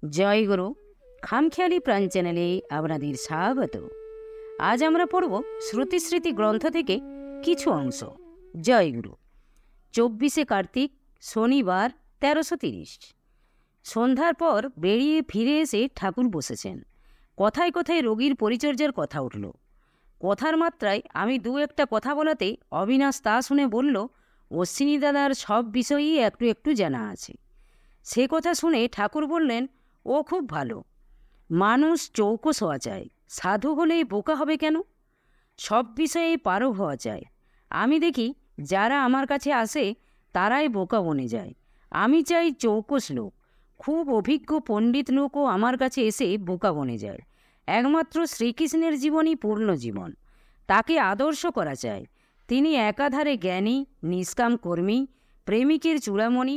জয় গুরু। খামখেয়ালি প্রাণ চ্যানেলে আপনাদের স্বাগত। আজ আমরা পড়ব শ্রুতি স্মৃতি গ্রন্থ থেকে কিছু অংশ। জয় গুরু। 24শে কার্তিক, শনিবার, 1330। সন্ধ্যার পর বেরিয়ে ফিরে এসে ঠাকুর বসেছেন। কথায় কথায় রোগীর পরিচর্যার কথা উঠল। কথার মাত্রায় আমি দু একটা কথা বলাতে অবিনাশ তা শুনে বলল, অশ্বিনী দাদার সব বিষয়ই একটু একটু জানা আছে। সে কথা শুনে ঠাকুর বললেন, ও খুব ভালো মানুষ, চৌকস হওয়া চায়। সাধু হলেই বোকা হবে কেন? সব বিষয়েই পারো হওয়া চায়। আমি দেখি যারা আমার কাছে আসে তারাই বোকা বনে যায়। আমি চাই চৌকস লোক। খুব অভিজ্ঞ পণ্ডিত লোকও আমার কাছে এসে বোকা বনে যায়। একমাত্র শ্রীকৃষ্ণের জীবনই পূর্ণ জীবন। তাকে আদর্শ করা চায়। তিনি একাধারে জ্ঞানী, নিষ্কাম কর্মী, প্রেমিকের চূড়ামণি,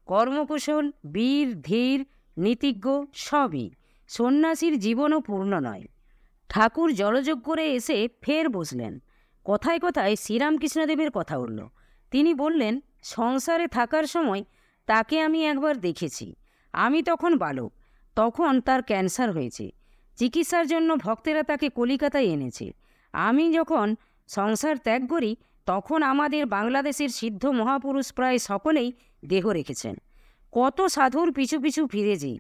কর্মকুশল, বীর, ধীর, নীতিজ্ঞ, সবই। সন্ন্যাসীর জীবনও পূর্ণ নয়। ঠাকুর জলযোগ করে এসে ফের বসলেন। কথায় কথায় শ্রীরামকৃষ্ণদেবের কথা উঠল। তিনি বললেন, সংসারে থাকার সময় তাকে আমি একবার দেখেছি। আমি তখন বালক। তখন তার ক্যান্সার হয়েছে। চিকিৎসার জন্য ভক্তেরা তাকে কলিকাতায় এনেছে। আমি যখন সংসার ত্যাগ করি তখন আমাদের বাংলাদেশের সিদ্ধ মহাপুরুষ প্রায় সকলেই দেহ রেখেছেন। কত সাধুর পিছু পিছু ফিরেছি,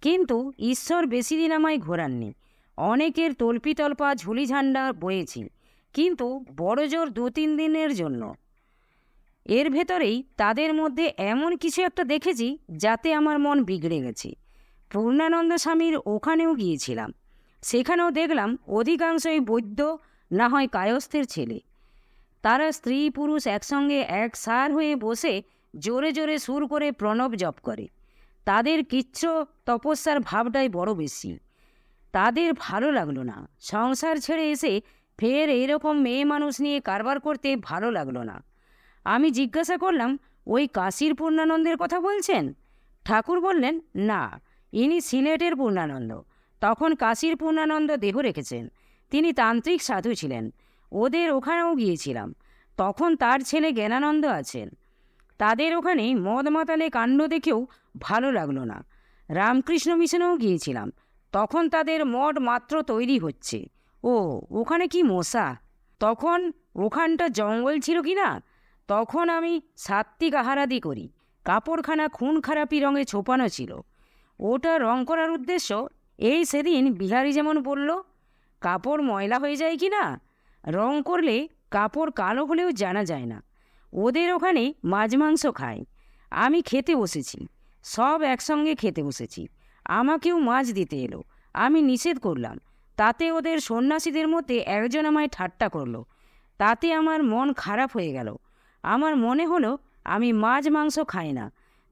কিন্তু ঈশ্বর বেশি দিন আমায় ঘোরাননি। অনেকের তল্পিতল্পা ঝুলি ঝান্ডা বয়েছি, কিন্তু বড় জোর 2-3 দিনের জন্য। এর ভেতরেই তাদের মধ্যে এমন কিছু একটা দেখেছি যাতে আমার মন বিগড়ে গেছে। পূর্ণানন্দ স্বামীর ওখানেও গিয়েছিলাম। সেখানেও দেখলাম অধিকাংশই বৈদ্য, না হয় কায়স্থের ছেলে। তারা স্ত্রী পুরুষ একসঙ্গে এক সার হয়ে বসে জোরে জোরে সুর করে প্রণব জপ করে। তাদের কিচ্ছ তপস্যার ভাবটাই বড় বেশি। তাদের ভালো লাগলো না। সংসার ছেড়ে এসে ফের এরকম মেয়ে মানুষ নিয়ে কারবার করতে ভালো লাগলো না। আমি জিজ্ঞাসা করলাম, ওই কাশীর পূর্ণানন্দের কথা বলছেন? ঠাকুর বললেন, না, ইনি সিলেটের পূর্ণানন্দ। তখন কাশীর পূর্ণানন্দ দেহ রেখেছেন। তিনি তান্ত্রিক সাধু ছিলেন। ওদের ওখানেও গিয়েছিলাম। তখন তার ছেলে জ্ঞানানন্দ আছেন। তাদের ওখানে মদ মাতালে কাণ্ড দেখেও ভালো লাগলো না। রামকৃষ্ণ মিশনেও গিয়েছিলাম। তখন তাদের মঠ মাত্র তৈরি হচ্ছে। ও, ওখানে কি মশা! তখন ওখানটা জঙ্গল ছিল কি না? তখন আমি সাত্ত্বিক আহারাদি করি। কাপড়খানা খুন খারাপি রঙে ছোপানো ছিল। ওটা রং করার উদ্দেশ্য। এই সেদিন বিহারি যেমন বলল, কাপড় ময়লা হয়ে যায় কি না, রং করলে কাপড় কালো হলেও জানা যায় না। ওদের ওখানে মাছ মাংস খায়। আমি খেতে বসেছি। সব একসঙ্গে খেতে বসেছি। আমাকেও মাছ দিতে এলো। আমি নিষেধ করলাম। তাতে ওদের সন্ন্যাসীদের মধ্যে একজন আমায় ঠাট্টা করলো। তাতে আমার মন খারাপ হয়ে গেল। আমার মনে হলো আমি মাছ মাংস খাই না,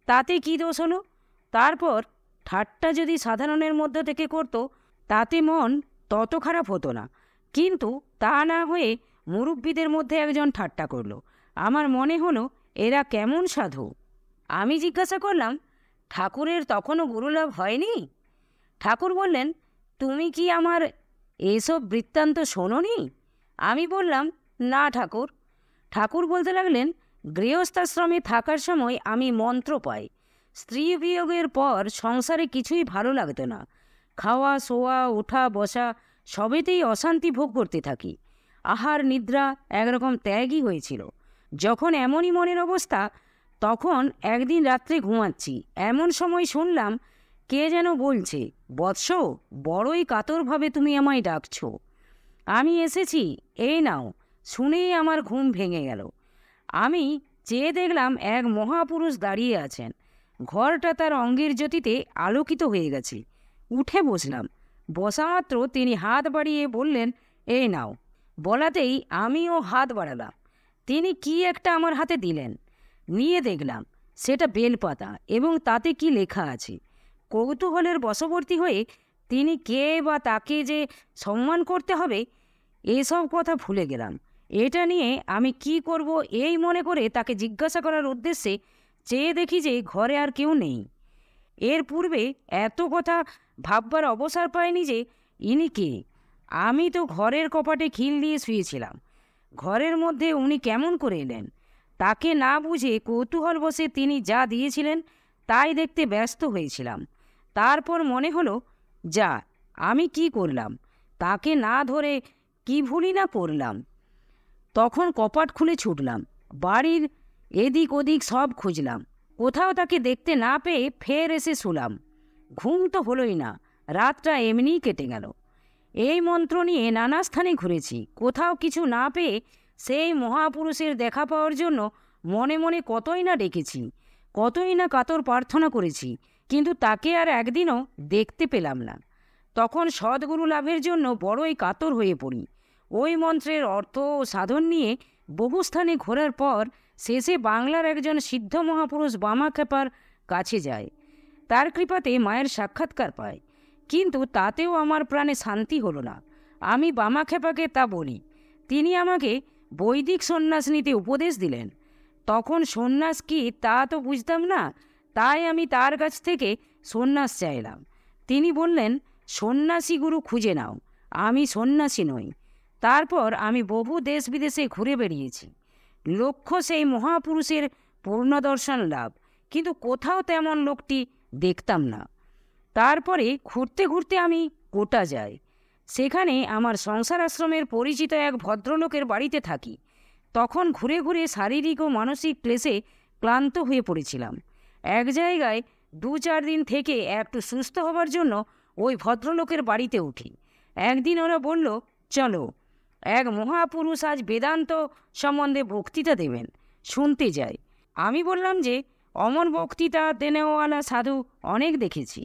তাতে কি দোষ হলো? তারপর ঠাট্টা যদি সাধারণের মধ্য থেকে করতো তাতে মন তত খারাপ হতো না, কিন্তু তা না হয়ে মুরব্বীদের মধ্যে একজন ঠাট্টা করলো। আমার মনে হলো এরা কেমন সাধু। আমি জিজ্ঞাসা করলাম, ঠাকুরের তখনও গুরুলাভ হয়নি? ঠাকুর বললেন, তুমি কি আমার এসব বৃত্তান্ত শোনোনি? আমি বললাম, না ঠাকুর। ঠাকুর বলতে লাগলেন, গৃহস্থাশ্রমে থাকার সময় আমি মন্ত্র পাই। স্ত্রী বিয়োগের পর সংসারে কিছুই ভালো লাগতো না। খাওয়া, শোয়া, ওঠা, বসা সবেতেই অশান্তি ভোগ করতে থাকি। আহার নিদ্রা একরকম ত্যাগই হয়েছিল। যখন এমনই মনের অবস্থা, তখন একদিন রাত্রে ঘুমাচ্ছি, এমন সময় শুনলাম কে যেন বলছে, বৎস, বড়ই কাতরভাবে তুমি আমায় ডাকছ। আমি এসেছি, এই নাও। শুনেই আমার ঘুম ভেঙে গেল। আমি চেয়ে দেখলাম এক মহাপুরুষ দাঁড়িয়ে আছেন। ঘরটা তার অঙ্গের জ্যোতিতে আলোকিত হয়ে গেছে। উঠে বসলাম। বসা মাত্র তিনি হাত বাড়িয়ে বললেন, এই নাও। বলাতেই আমিও হাত বাড়ালাম। তিনি কি একটা আমার হাতে দিলেন। নিয়ে দেখলাম সেটা বেলপাতা, এবং তাতে কি লেখা আছে। কৌতূহলের বশবর্তী হয়ে তিনি কে বা তাকে যে সম্মান করতে হবে এসব কথা ভুলে গেলাম। এটা নিয়ে আমি কি করব এই মনে করে তাকে জিজ্ঞাসা করার উদ্দেশ্যে চেয়ে দেখি যে ঘরে আর কেউ নেই। এর পূর্বে এত কথা ভাববার অবসর পাইনি যে ইনি কে। আমি তো ঘরের কপাটে খিল দিয়ে শুয়েছিলাম। ঘরের মধ্যে উনি কেমন করে এলেন? তাকে না বুঝে কৌতূহল বসে তিনি যা দিয়েছিলেন তাই দেখতে ব্যস্ত হয়েছিলাম। তারপর মনে হলো, যা, আমি কি করলাম, তাকে না ধরে কি ভুলই না করলাম। তখন কপাট খুলে ছুটলাম, বাড়ির এদিক ওদিক সব খুঁজলাম, কোথাও তাকে দেখতে না পেয়ে ফের এসে শুলাম। ঘুম তো হলোই না, রাতটা এমনিই কেটে গেল। এই মন্ত্র নিয়ে নানা স্থানে ঘুরেছি, কোথাও কিছু না পেয়ে সেই মহাপুরুষের দেখা পাওয়ার জন্য মনে মনে কতই না ডেকেছি, কতই না কাতর প্রার্থনা করেছি, কিন্তু তাকে আর একদিনও দেখতে পেলাম না। তখন সদ্গুরু লাভের জন্য বড়ই কাতর হয়ে পড়ি। ওই মন্ত্রের অর্থ ও সাধন নিয়ে বহু স্থানে ঘোরার পর শেষে বাংলার একজন সিদ্ধ মহাপুরুষ বামাখ্যাপার কাছে যায়। তার কৃপাতে মায়ের সাক্ষাৎকার পায়, কিন্তু তাতেও আমার প্রাণে শান্তি হলো না। আমি বামাখ্যাপাকে তা বলি, তিনি আমাকে বৈদিক সন্ন্যাস নিতে উপদেশ দিলেন। তখন সন্ন্যাস কি তা তো বুঝতাম না, তাই আমি তার কাছ থেকে সন্ন্যাস চাইলাম। তিনি বললেন, সন্ন্যাসী গুরু খুঁজে নাও, আমি সন্ন্যাসী নই। তারপর আমি বহু দেশ বিদেশে ঘুরে বেরিয়েছি, লক্ষ্য সেই মহাপুরুষের পূর্ণদর্শন লাভ, কিন্তু কোথাও তেমন লোকটি দেখতাম না। তারপরে ঘুরতে ঘুরতে আমি কোটা যাই। সেখানে আমার সংসার আশ্রমের পরিচিত এক ভদ্রলোকের বাড়িতে থাকি। তখন ঘুরে ঘুরে শারীরিক ও মানসিক ক্লেশে ক্লান্ত হয়ে পড়েছিলাম। এক জায়গায় 2-4 দিন থেকে একটু সুস্থ হবার জন্য ওই ভদ্রলোকের বাড়িতে উঠি। একদিন ওরা বলল, চলো, এক মহাপুরুষ আজ বেদান্ত সম্বন্ধে বক্তৃতা দেবেন, শুনতে যাই। আমি বললাম যে অমর বক্তৃতা দেনেওয়ালা সাধু অনেক দেখেছি।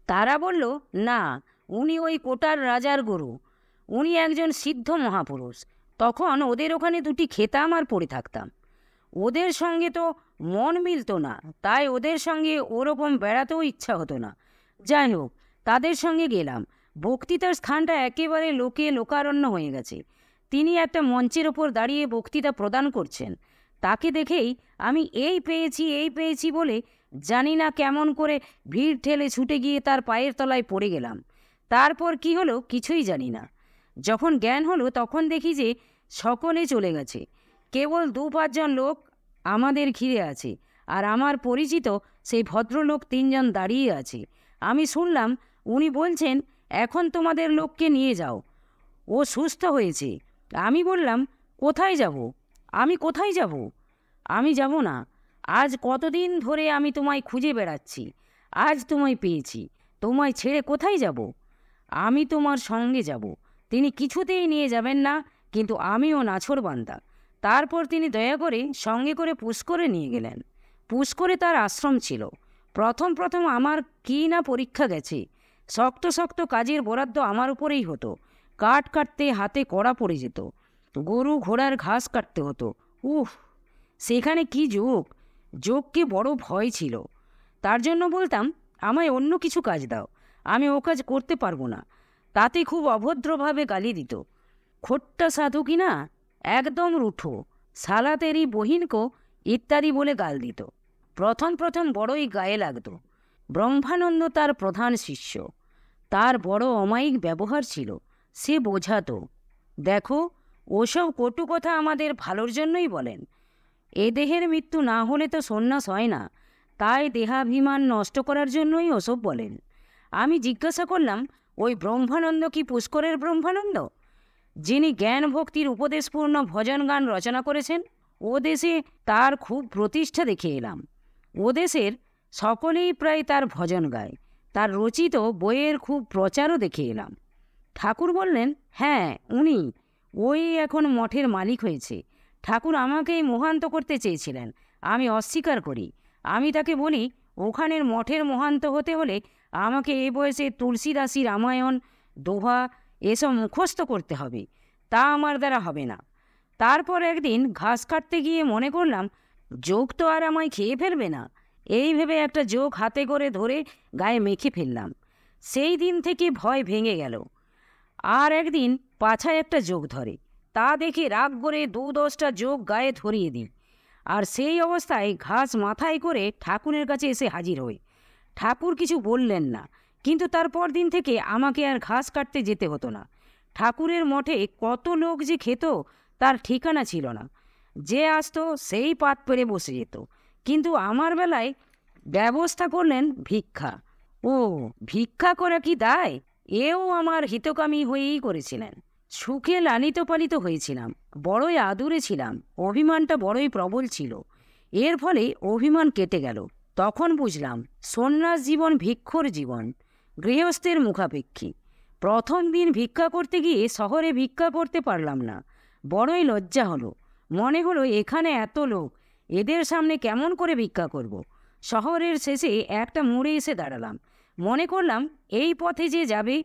তারা বলল, না, উনি ওই কোটার রাজার গুরু, উনি একজন সিদ্ধ মহাপুরুষ। তখন ওদের ওখানে 2টি খেতাম আর পড়ে থাকতাম। ওদের সঙ্গে তো মন মিলত না, তাই ওদের সঙ্গে ওরকম বেড়াতেও ইচ্ছা হতো না। যাই হোক, তাদের সঙ্গে গেলাম। বক্তৃতার স্থানটা একেবারে লোকে লোকারণ্য হয়ে গেছে। তিনি একটা মঞ্চের ওপর দাঁড়িয়ে বক্তৃতা প্রদান করছেন। তাকে দেখেই আমি এই পেয়েছি বলে জানি না কেমন করে ভিড় ঠেলে ছুটে গিয়ে তার পায়ের তলায় পড়ে গেলাম। তারপর কি হলো কিছুই জানি না। যখন জ্ঞান হলো তখন দেখি যে সকলে চলে গেছে, কেবল 2-5 জন লোক আমাদের ঘিরে আছে, আর আমার পরিচিত সেই ভদ্রলোক 3 জন দাঁড়িয়ে আছে। আমি শুনলাম উনি বলছেন, এখন তোমাদের লোককে নিয়ে যাও, ও সুস্থ হয়েছে। আমি বললাম, কোথায় যাব? আমি যাব না। আজ কতদিন ধরে আমি তোমায় খুঁজে বেড়াচ্ছি, আজ তোমায় পেয়েছি, তোমায় ছেড়ে কোথায় যাব? আমি তোমার সঙ্গে যাব। তিনি কিছুতেই নিয়ে যাবেন না, কিন্তু আমিও নাছোড়বান্দা। তারপর তিনি দয়া করে সঙ্গে করে পুষ্করে নিয়ে গেলেন। পুষ্করে তার আশ্রম ছিল। প্রথম আমার কি না পরীক্ষা গেছে। শক্ত শক্ত কাজের বরাদ্দ আমার উপরেই হতো। কাঠ কাটতে হাতে কড়া পড়ে যেত, গরু ঘোড়ার ঘাস কাটতে হতো। সেখানে কি যোগকে বড় ভয় ছিল। তার জন্য বলতাম, আমায় অন্য কিছু কাজ দাও, আমি ও কাজ করতে পারবো না। তাতে খুব অভদ্রভাবে গালি দিত। খোট্টা সাধু কিনা, একদম রুঠো, সালা তেরি বহিনকো ইত্যাদি বলে গাল দিত। প্রথম বড়ই গায়ে লাগত। ব্রহ্মানন্দ তার প্রধান শিষ্য, তার বড় অমায়িক ব্যবহার ছিল। সে বোঝাতো, দেখো, ওসব কটু কথা আমাদের ভালোর জন্যই বলেন। এ দেহের মৃত্যু না হলে তো সন্ন্যাস হয় না, তাই দেহাভিমান নষ্ট করার জন্যই ওসব বলেন। আমি জিজ্ঞাসা করলাম, ওই ব্রহ্মানন্দ কি পুষ্করের ব্রহ্মানন্দ, যিনি জ্ঞান ভক্তির উপদেশপূর্ণ ভজন গান রচনা করেছেন? ও দেশে তার খুব প্রতিষ্ঠা দেখে এলাম। ও দেশের সকলেই প্রায় তার ভজন গায়। তার রচিত বইয়ের খুব প্রচারও দেখে এলাম। ঠাকুর বললেন, হ্যাঁ, উনি ওই এখন মঠের মালিক হয়েছে। ঠাকুর আমাকেই মহান্ত করতে চেয়েছিলেন, আমি অস্বীকার করি। আমি তাকে বলি, ওখানের মঠের মহান্ত হতে হলে আমাকে এ বয়সে তুলসীদাসী রামায়ণ, দোহা এসব মুখস্থ করতে হবে, তা আমার দ্বারা হবে না। তারপর একদিন ঘাস কাটতে গিয়ে মনে করলাম, যোগ তো আর আমায় খেয়ে ফেলবে না। এই ভেবে একটা যোগ হাতে করে ধরে গায়ে মেখে ফেললাম। সেই দিন থেকে ভয় ভেঙে গেল। আর একদিন পাছায় একটা যোগ ধরে, তা দেখে রাগ করে 2-10টা যোগ গায়ে ধরিয়ে দিই। আর সেই অবস্থায় ঘাস মাথায় করে ঠাকুরের কাছে এসে হাজির হই। ঠাকুর কিছু বললেন না, কিন্তু তারপর দিন থেকে আমাকে আর ঘাস কাটতে যেতে হতো না। ঠাকুরের মঠে কত লোক যে খেত তার ঠিকানা ছিল না। যে আসতো সেই পাত পেরে বসে যেত, কিন্তু আমার বেলায় ব্যবস্থা করলেন ভিক্ষা। ও, ভিক্ষা করা কি দায়? এও আমার হিতকামী হয়েই করেছিলেন। সুখে লালিত পালিত হয়েছিলাম, বড়ই আদুরে ছিলাম, অভিমানটা বড়ই প্রবল ছিল। এর ফলে অভিমান কেটে গেল। তখন বুঝলাম সন্ন্যাস জীবন ভিক্ষুর জীবন, গৃহস্থের মুখাপেক্ষী। প্রথম দিন ভিক্ষা করতে গিয়ে শহরে ভিক্ষা করতে পারলাম না, বড়ই লজ্জা হলো। মনে হলো এখানে এত লোক, এদের সামনে কেমন করে ভিক্ষা করব। শহরের শেষে একটা মোড়ে এসে দাঁড়ালাম। মনে করলাম এই পথে যে যাবে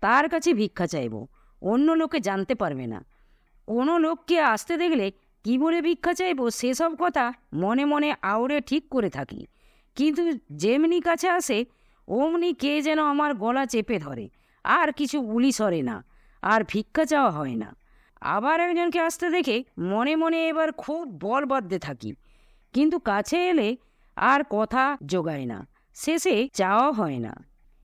তার কাছে ভিক্ষা চাইব, অন্য লোকে জানতে পারবে না। কোনো লোককে আসতে দেখলে কী বলে ভিক্ষা চাইব সেসব কথা মনে মনে আওড়ে ঠিক করে থাকি। কিন্তু যেমনি কাছে আসে অমনি কে যেন আমার গলা চেপে ধরে, আর কিছু গুলি সরে না, আর ভিক্ষা চাওয়া হয় না। আবার একজনকে আসতে দেখে মনে মনে এবার খুব বল বাঁধতে থাকি, কিন্তু কাছে এলে আর কথা জোগায় না, শেষে চাওয়া হয় না।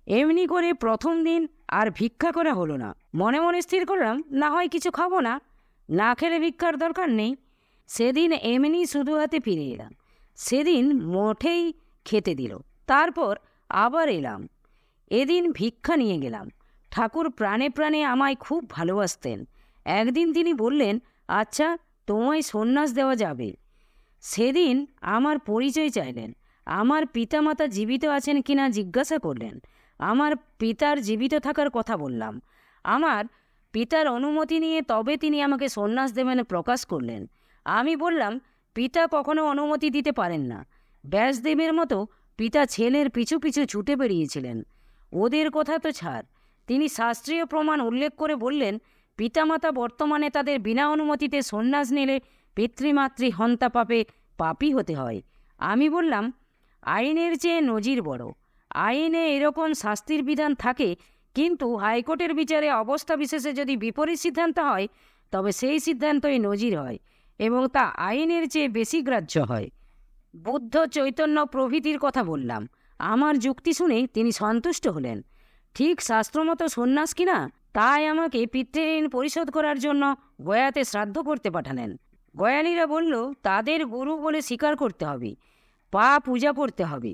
এমনি করে প্রথম দিন আর ভিক্ষা করা হলো না। মনে মনে স্থির করলাম না হয় কিছু খাবো না, না খেলে ভিক্ষার দরকার নেই। সেদিন এমনি শুধু হাতে ফিরে এলাম। সেদিন মোটেই খেতে দিল। তারপর আবার এলাম, এদিন ভিক্ষা নিয়ে গেলাম। ঠাকুর প্রাণে প্রাণে আমায় খুব ভালোবাসতেন। একদিন তিনি বললেন, আচ্ছা তোমায় সন্ন্যাস দেওয়া যাবে। সেদিন আমার পরিচয় চাইলেন, আমার পিতামাতা জীবিত আছেন কিনা জিজ্ঞাসা করলেন। আমার পিতার জীবিত থাকার কথা বললাম। আমার পিতার অনুমতি নিয়ে তবে তিনি আমাকে সন্ন্যাস দেবেন প্রকাশ করলেন। আমি বললাম, পিতা কখনো অনুমতি দিতে পারেন না। ব্যাসদেবের মতো পিতা ছেলের পিছু পিছু ছুটে বেরিয়েছিলেন। ওদের কথা তো ছাড়, তিনি শাস্ত্রীয় প্রমাণ উল্লেখ করে বললেন, পিতামাতা বর্তমানে তাদের বিনা অনুমতিতে সন্ন্যাস নিলে পিতৃমাতৃ হন্তা পাপে পাপী হতে হয়। আমি বললাম, আইনের চেয়ে নজির বড়। আইনে এরকম শাস্তির বিধান থাকে, কিন্তু হাইকোর্টের বিচারে অবস্থা বিশেষে যদি বিপরীত সিদ্ধান্ত হয় তবে সেই সিদ্ধান্তই নজির হয় এবং তা আইনের চেয়ে বেশি গ্রাহ্য হয়। বুদ্ধ, চৈতন্য প্রভৃতির কথা বললাম। আমার যুক্তি শুনে তিনি সন্তুষ্ট হলেন। ঠিক শাস্ত্রমতো সন্ন্যাস কিনা তাই আমাকে পিতৃঋণ পরিশোধ করার জন্য গয়াতে শ্রাদ্ধ করতে পাঠালেন। গয়ালীরা বলল, তাদের গুরু বলে স্বীকার করতে হবে, পা পূজা করতে হবে,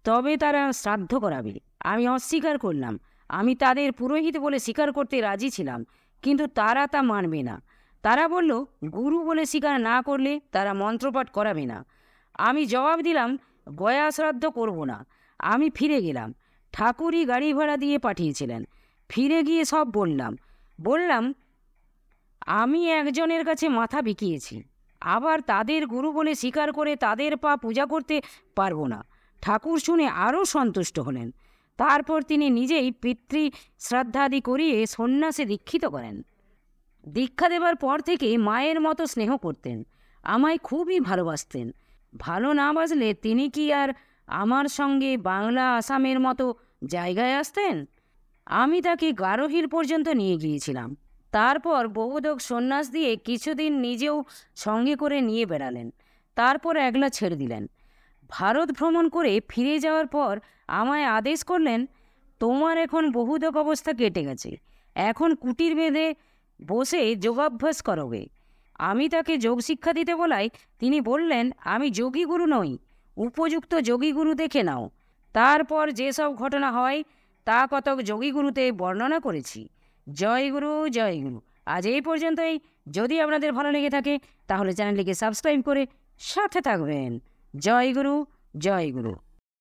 তবে তারা শ্রাদ্ধ করাবে। আমি অস্বীকার করলাম। আমি তাদের পুরোহিত বলে স্বীকার করতে রাজি ছিলাম, কিন্তু তারা তা মানবে না। তারা বলল, গুরু বলে স্বীকার না করলে তারা মন্ত্রপাঠ করাবে না। আমি জবাব দিলাম, গয়া শ্রাদ্ধ করব না। আমি ফিরে গেলাম। ঠাকুরই গাড়ি ভাড়া দিয়ে পাঠিয়েছিলেন। ফিরে গিয়ে সব বললাম আমি একজনের কাছে মাথা বিকিয়েছি, আবার তাদের গুরু বলে স্বীকার করে তাদের পা পূজা করতে পারবো না। ঠাকুর শুনে আরও সন্তুষ্ট হলেন। তারপর তিনি নিজেই পিতৃ শ্রাদ্ধাদি করিয়ে সন্ন্যাসে দীক্ষিত করেন। দীক্ষা দেবার পর থেকে মায়ের মতো স্নেহ করতেন, আমায় খুবই ভালোবাসতেন। ভালো না বাসলে তিনি কি আর আমার সঙ্গে বাংলা আসামের মতো জায়গায় আসতেন? আমি তাকে গারোহিল পর্যন্ত নিয়ে গিয়েছিলাম। তারপর বহুদক সন্ন্যাস দিয়ে কিছুদিন নিজেও সঙ্গে করে নিয়ে বেড়ালেন। তারপর একলা ছেড়ে দিলেন। ভারত ভ্রমণ করে ফিরে যাওয়ার পর আমায় আদেশ করলেন, তোমার এখন বহুদক অবস্থা কেটে গেছে, এখন কুটির বেঁধে বসে যোগাভ্যাস করবে। আমি তাকে যোগ শিক্ষা দিতে বলায় তিনি বললেন, আমি যোগীগুরু নই, উপযুক্ত যোগীগুরু দেখে নাও। তারপর যেসব ঘটনা হয় তা কতক যোগীগুরুতে বর্ণনা করেছি। জয় গুরু, জয় গুরু। আজ এই পর্যন্তই। যদি আপনাদের ভালো লেগে থাকে তাহলে চ্যানেলটিকে সাবস্ক্রাইব করে সাথে থাকবেন। জয় গুরু, জয় গুরু।